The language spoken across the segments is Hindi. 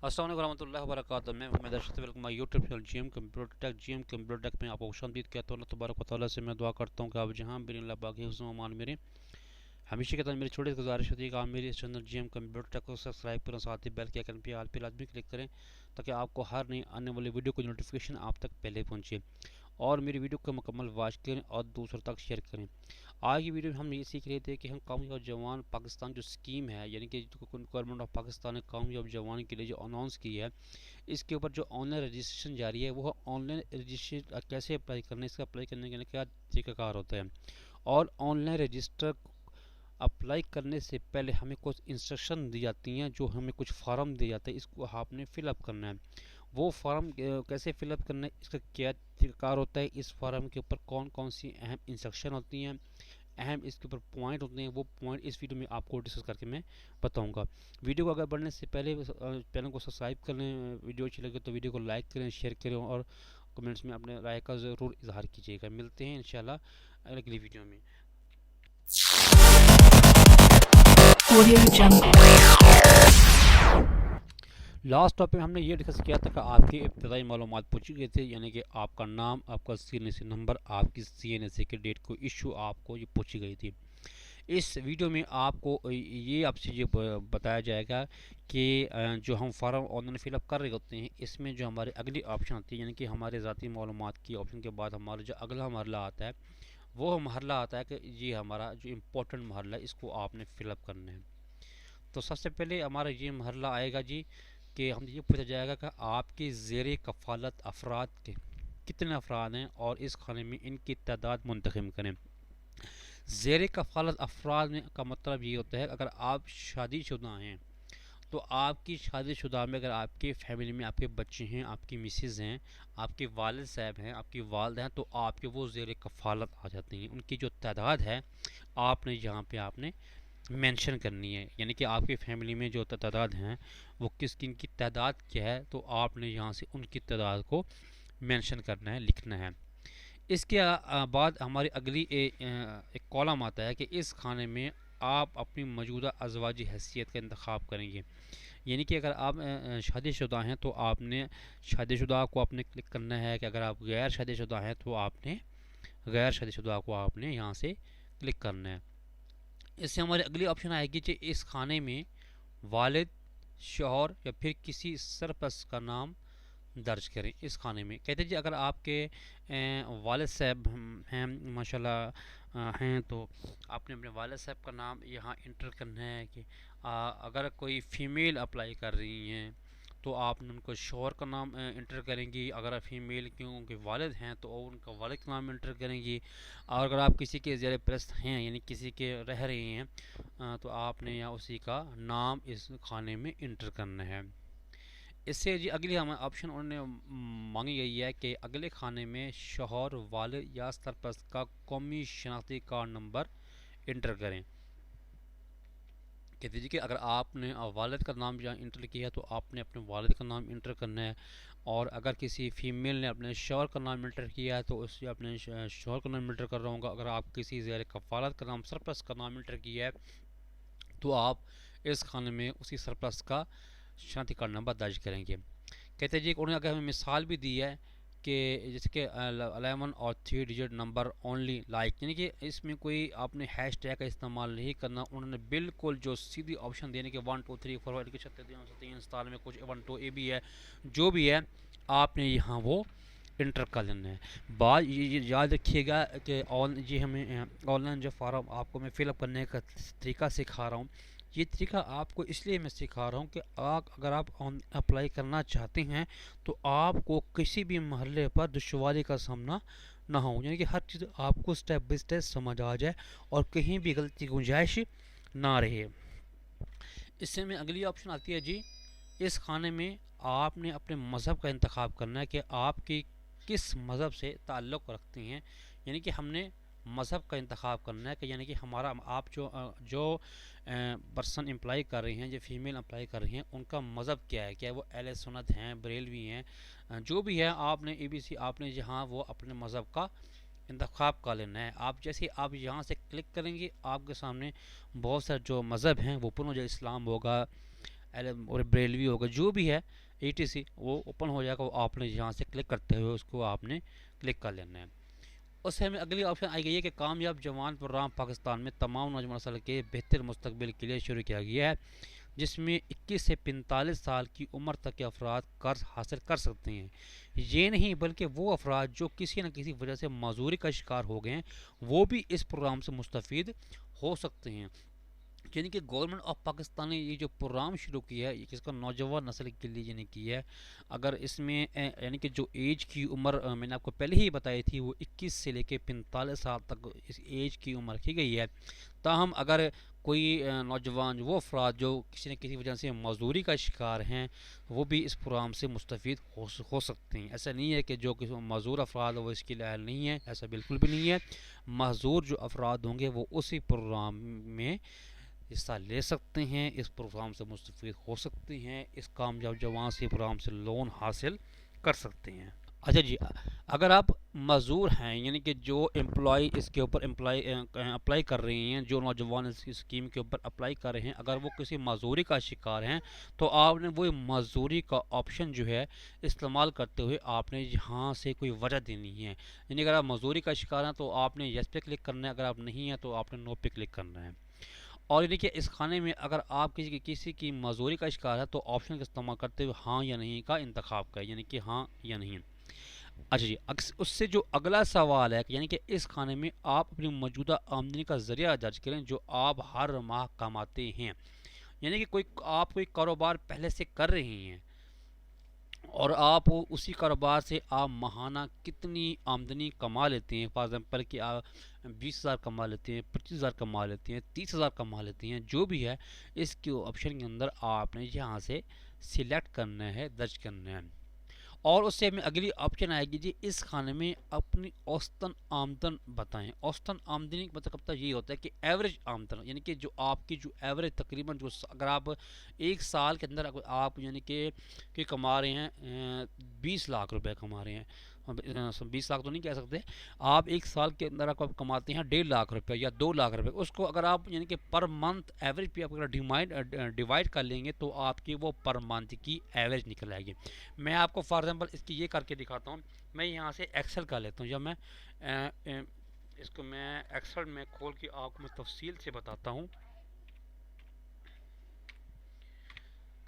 अस्सलाम वालेकुम रहमतुल्लाहि व बरकातहू। मैं Mohammad Arshad, welcome my YouTube channel GM computer tech में आपको खुशामदीद कहता हूँ। अल्लाह तबारक व तआला से मैं दुआ करता हूँ कि आप जहाँ भी अल्लाह बाकी हुस्न व अमान मेरे हमेशा की तरह मेरी छोटी गुजारिश होती है कि आप मेरे इस चैनल जीएम कंप्यूटर टेक को सब्सक्राइब करें, साथ ही बेल के आइकन पे ऑल पे लाजमी क्लिक करें ताकि आपको हर नई आने वाली वीडियो की नोटिफिकेशन आप तक पहले पहुँचे और मेरी वीडियो को मुकम्मल वॉच करें और दूसरों तक शेयर करें। आज की वीडियो में हम ये सीख रहे थे कि हम कामयाब जवान पाकिस्तान जो स्कीम है, यानी कि गवर्नमेंट ऑफ पाकिस्तान ने कामयाब जवान के लिए जो अनाउंस की है, इसके ऊपर जो ऑनलाइन रजिस्ट्रेशन जारी है, वो ऑनलाइन रजिस्ट्रेशन कैसे अप्लाई करना है, इसका अप्लाई करने के लिए क्या तरीकाकार होता है और ऑनलाइन रजिस्टर अप्लाई करने से पहले हमें कुछ इंस्ट्रक्शन दी जाती हैं, जो हमें कुछ फार्म दिए जाते हैं, इसको आपने फिलअप करना है। वो फार्म कैसे फिलअप करना है, इसका क्या तरीकाकार होता है, इस फार्म के ऊपर कौन कौन सी अहम इंस्ट्रक्शन होती हैं, अहम इसके ऊपर पॉइंट होते हैं, वो पॉइंट इस वीडियो में आपको डिस्कस करके मैं बताऊंगा। वीडियो को अगर बढ़ने से पहले चैनल को सब्सक्राइब कर लें, वीडियो अच्छी लगे तो वीडियो को लाइक करें, शेयर करें और कमेंट्स में अपने राय का ज़रूर इजहार कीजिएगा। मिलते हैं इंशाल्लाह अगली वीडियो में। लास्ट टॉपिक हमने ये डिस्कस किया था कि आपकी इब्तदाई मालूमात पूछी गई थी, यानी कि आपका नाम, आपका CNSE नंबर, आपकी CNSE के डेट को इशू आपको ये पूछी गई थी। इस वीडियो में आपको ये आपसे ये बताया जाएगा कि जो हम फार्म ऑनलाइन फिलअप कर रहे होते हैं, इसमें जो हमारी अगली ऑप्शन आती है, यानी कि हमारे ज़ाती मालूमात की ऑप्शन के बाद हमारा जो अगला मरला आता है, वो मरला आता है कि ये हमारा जो इम्पोर्टेंट मरला है, इसको आपने फिलअप करना है। तो सबसे पहले हमारा ये मरला आएगा जी कि हम ये पूछा जाएगा कि आपके ज़ेर कफ़ालत अफराद के कितने अफराद हैं और इस खाने में इनकी तादाद मुंतखब करें। ज़ेर कफ़ालत अफराद में का मतलब ये होता है, अगर आप शादीशुदा हैं तो आपकी शादीशुदा में अगर आपके फैमिली में आपके बच्चे हैं, आपकी मिसेज़ हैं, आपके वालिद साहब हैं, आपकी वालदा हैं, तो आपके वो ज़ेर कफ़ालत आ जाते हैं। उनकी जो तादाद है आपने यहाँ पे आपने मेंशन करनी है, यानी कि आपकी फैमिली में जो तादाद हैं वो किस किन की तादाद क्या है, तो आपने यहाँ से उनकी तादाद को मेंशन करना है, लिखना है। इसके बाद हमारी अगली एक कॉलम आता है कि इस खाने में आप अपनी मौजूदा अजवाजी हैसियत का इंतखाब करेंगे, यानी कि अगर आप शादीशुदा हैं तो आपने शादीशुदा को आपने क्लिक करना है, कि अगर आप गैर शादीशुदा हैं तो आपने गैर शादीशुदा को आपने यहाँ से क्लिक करना है। इससे हमारी अगली ऑप्शन आएगी कि इस खाने में वालिद, शौहर या फिर किसी सरपरस्त का नाम दर्ज करें। इस खाने में कहते हैं जी, अगर आपके वालिद साहब हैं माशाल्लाह हैं, तो आपने अपने वालिद साहब का नाम यहाँ इंटर करना है। कि अगर कोई फ़ीमेल अप्लाई कर रही हैं तो आप उनको शौहर का नाम इंटर करेंगी, अगर आप फीमेल के उनके वालिद हैं तो उनका वालिद का नाम इंटर करेंगी, और अगर आप किसी के ज़ेर परस्त हैं यानी किसी के रह रहे हैं तो आपने यहाँ उसी का नाम इस खाने में इंटर करना है। इससे जी अगली हमें ऑप्शन उन्होंने मांगी गई है कि अगले खाने में शौहर, वालिद या सरपरस्त का कौमी शनाख्ती कार्ड नंबर इंटर करें। कहते जी कि अगर आपने वालिद का नाम यहाँ इंटर किया है तो आपने अपने वालिद का नाम इंटर करना है, और अगर किसी फीमेल ने अपने शौहर का नाम इंटर किया है तो उससे अपने शौहर का नाम इंटर कर रहा हूँ। अगर आप किसी ज़ेर कफ़ालत का नाम, सरपरस्त का नाम इंटर किया है तो आप इस खाने में उसी सरपरस्त का शनाख्ती कार्ड नंबर दर्ज करेंगे। कहते हैं जी उन्होंने अगर हमें मिसाल भी दी है कि जैसे कि 11 और 3 डिजिट नंबर ओनली लाइक, यानी कि इसमें कोई आपने हैश टैग का इस्तेमाल नहीं करना। उन्होंने बिल्कुल जो सीधी ऑप्शन देने के 1 2 3 4 5 6 7 साल में कुछ 1 2 ए भी है, जो भी है आपने यहाँ वो इंटर कर लेना है। बात ये याद रखिएगा कि ये हमें ऑनलाइन जो फार्म आपको मैं फ़िलअप करने का तरीका सिखा रहा हूँ, ये तरीका आपको इसलिए मैं सिखा रहा हूँ कि अगर आप अप्लाई करना चाहते हैं तो आपको किसी भी महल्ले पर दुश्वारी का सामना ना हो, यानी कि हर चीज़ आपको स्टेप बाय स्टेप समझ आ जाए और कहीं भी गलती की गुंजाइश ना रहे। इससे में अगली ऑप्शन आती है जी, इस खाने में आपने अपने मज़हब का इंतखाब करना है कि आपकी किस मज़हब से ताल्लुक़ रखते हैं, यानी कि हमने मज़हब का इंतखाब करना है कि यानी कि हमारा आप जो पर्सन अप्लाई कर रहे हैं, जो फीमेल अप्लाई कर रही हैं, उनका मज़हब क्या है, क्या वो अहले सुन्नत हैं, बरेलवी हैं, जो भी है आपने ABC आपने जहाँ वो अपने मज़हब का इंतखाब कर लेना है। आप जैसे आप यहाँ से क्लिक करेंगे आपके सामने बहुत सारे जो मज़हब हैं वो पुनः, जो इस्लाम होगा, और ब्रेलवी होगा, जो भी है ETC वो ओपन हो जाएगा। वो आपने यहाँ से क्लिक करते हुए उसको आपने क्लिक कर लेना है। उससे हमें अगली ऑप्शन आई गई है कि कामयाब जवान प्रोग्राम पाकिस्तान में तमाम नौजवान नस्ल के बेहतर मुस्तकबिल के लिए शुरू किया गया है, जिसमें 21 से 45 साल की उम्र तक के अफराद कर्ज हासिल कर सकते हैं। ये नहीं बल्कि वो अफराद जो किसी न किसी वजह से मजदूरी का शिकार हो गए हैं, वो भी इस प्रोग्राम से मुस्तफ़ीद हो सकते हैं। यानी कि गवर्नमेंट ऑफ पाकिस्तान ने ये जो प्रोग्राम शुरू किया है, इसका नौजवान नस्ल के लिए यानी किया है। अगर इसमें यानी कि जो एज की उम्र मैंने आपको पहले ही बताई थी, वो 21 से लेकर 45 साल तक इस एज की उम्र रखी गई है। ताहम अगर कोई नौजवान वो अफराद जो किसी न किसी वजह से मजदूरी का शिकार हैं, वो भी इस प्रोग्राम से मुस्तफ़ीद हो सकते हैं। ऐसा नहीं है कि जो किसी मजदूर अफराद वो इसके लायक नहीं है, ऐसा बिल्कुल भी नहीं है। मजदूर जो अफराद होंगे वो उसी प्रोग्राम में हिस्सा ले सकते हैं, इस प्रोग्राम से मुस्तफ़ीद हो सकते हैं, इस कामयाब जवान से प्रोग्राम से लोन हासिल कर सकते हैं। अच्छा जी, अगर आप मजदूर हैं यानी कि जो एम्प्लॉय इसके ऊपर अप्लाई कर रहे हैं, जो नौजवान इस स्कीम के ऊपर अप्लाई कर रहे हैं, अगर वो किसी मजदूरी का शिकार हैं, तो आपने वो मजदूरी का ऑप्शन जो है इस्तेमाल करते हुए आपने यहाँ से कोई वजह देनी है। यानी अगर आप मजदूरी का शिकार हैं तो आपने यस पे क्लिक करना है, अगर आप नहीं हैं तो आपने नो पे क्लिक करना है। और देखिए इस खाने में अगर आप किसी की मजदूरी का शिकार है, तो ऑप्शन का इस्तेमाल करते हुए हाँ या नहीं का इंतखाब करें, यानी कि हाँ या नहीं। अच्छा जी, उससे जो अगला सवाल है यानी कि इस खाने में आप अपनी मौजूदा आमदनी का ज़रिया दर्ज करें जो आप हर माह कमाते हैं। यानी कि आप कोई कारोबार पहले से कर रहे हैं और आप उसी कारोबार से आप माहाना कितनी आमदनी कमा लेते हैं। फॉर एग्जाम्पल कि आप 20,000 कमा लेते हैं, 25,000 कमा लेते हैं, 30,000 कमा लेते हैं, जो भी है इसके ऑप्शन के अंदर आपने यहाँ से सिलेक्ट करना है, दर्ज करना है। और उससे हमें अगली ऑप्शन आएगी जी, इस खाने में अपनी औसतन आमदन बताएं। औसतन आमदनी का मतलब ये होता है कि एवरेज आमदन, यानी कि जो आपकी जो एवरेज तकरीबन जो अगर आप एक साल के अंदर आप यानी कि कमा रहे हैं 20 लाख रुपए कमा रहे हैं, 20 लाख तो नहीं कह सकते, आप एक साल के अंदर आप कमाते हैं 1.5 लाख रुपए या 2 लाख रुपए, उसको अगर आप यानी कि पर मंथ एवरेज पे आप अगर डिवाइड कर लेंगे तो आपकी वो पर मंथ की एवरेज निकल आएगी। मैं आपको फॉर एग्जांपल इसकी ये करके दिखाता हूँ। मैं यहाँ से एक्सेल कर लेता हूँ, जब मैं इसको मैं एक्सेल में खोल के आपको मैं तफसील से बताता हूँ।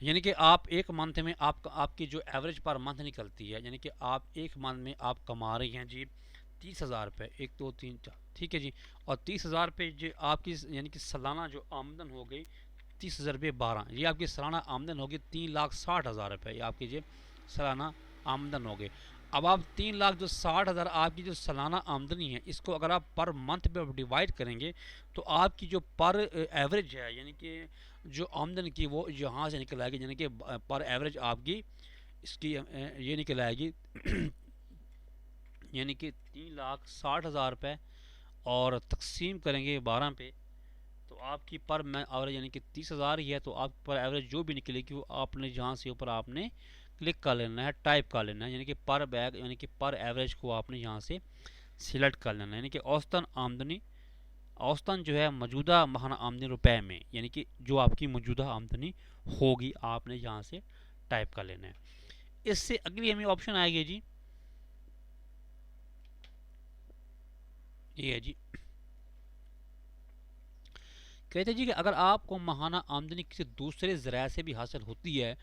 यानी कि आप एक मंथ में आपकी जो एवरेज पर मंथ निकलती है, यानी कि आप एक मंथ में आप कमा रही हैं जी 30,000 रुपये, 1 2 3 4, ठीक है जी। और 30,000 रुपये जो आपकी यानी कि सालाना जो आमदन हो गई 30,000 रुपये 12, ये आपकी सालाना आमदन होगी 3,60,000 रुपये, ये आपकी जो सालाना आमदन हो गई। अब आप 3,60,000 आपकी जो सालाना आमदनी है, इसको अगर आप पर मंथ पे डिवाइड करेंगे तो आपकी जो पर एवरेज है यानी कि जो आमदन की वो यहाँ से निकल आएगी, यानी कि पर एवरेज आपकी इसकी ये निकल आएगी यानी कि 3,60,000 रुपये और तकसीम करेंगे 12 पे तो आपकी पर मैं एवरेज यानी कि 30,000 ही है, तो आप पर एवरेज जो भी निकलेगी वो आपने जहाँ से ऊपर आपने क्लिक कर लेना है, टाइप कर लेना है, यानी कि पर बैग यानी कि पर एवरेज को आपने यहाँ से सिलेक्ट कर लेना है। यानी कि औसतन आमदनी, औसतन जो है मौजूदा माहाना आमदनी रुपए में, यानी कि जो आपकी मौजूदा आमदनी होगी आपने यहाँ से टाइप कर लेना है। इससे अगली हमें ऑप्शन आएगी जी, ये है जी, कहते हैं जी कि अगर आपको माहाना आमदनी किसी दूसरे ज़राए से भी हासिल होती है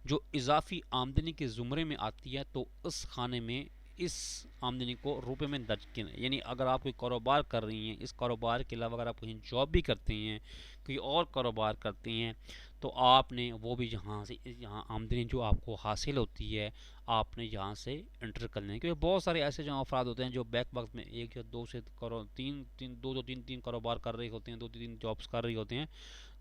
जो इजाफी आमदनी के ज़ुमरे में आती है, तो उस खाने में इस आमदनी को रुपए में दर्ज किया। यानी अगर आप कोई कारोबार कर रही हैं, इस कारोबार के अलावा अगर आप कहीं जॉब भी करते हैं, कोई और कारोबार करते हैं, तो आपने वो भी यहाँ से यहाँ आमदनी जो आपको हासिल होती है आपने यहाँ से इंटर कर लें। क्योंकि बहुत सारे ऐसे जो अफराद होते हैं जो बैक वक्त में एक या दो से करो तीन कारोबार कर रहे होते हैं, 2-3 जॉब्स कर रहे होते हैं,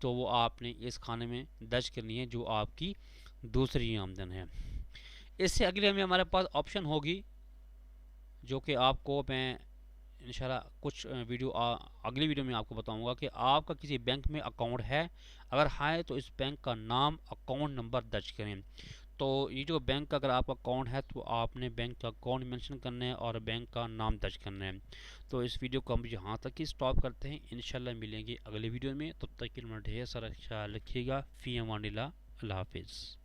तो वो आपने इस खाने में दर्ज करनी है जो आपकी दूसरी आमदन है। इससे अगले में हमारे पास ऑप्शन होगी जो कि आपको मैं इंशाल्लाह कुछ अगली वीडियो में आपको बताऊंगा कि आपका किसी बैंक में अकाउंट है, अगर है तो इस बैंक का नाम, अकाउंट नंबर दर्ज करें। तो ये जो बैंक का अगर आपका अकाउंट है तो आपने बैंक का अकाउंट मेंशन करना है और बैंक का नाम दर्ज करना है। तो इस वीडियो को हम यहाँ तक ही स्टॉप करते हैं, इंशाल्लाह मिलेंगे अगले वीडियो में। तब तक के लिए ढेर सारा ख्याल रखिएगा। फ़ी अमानिल्लाह। अल्लाह हाफिज़।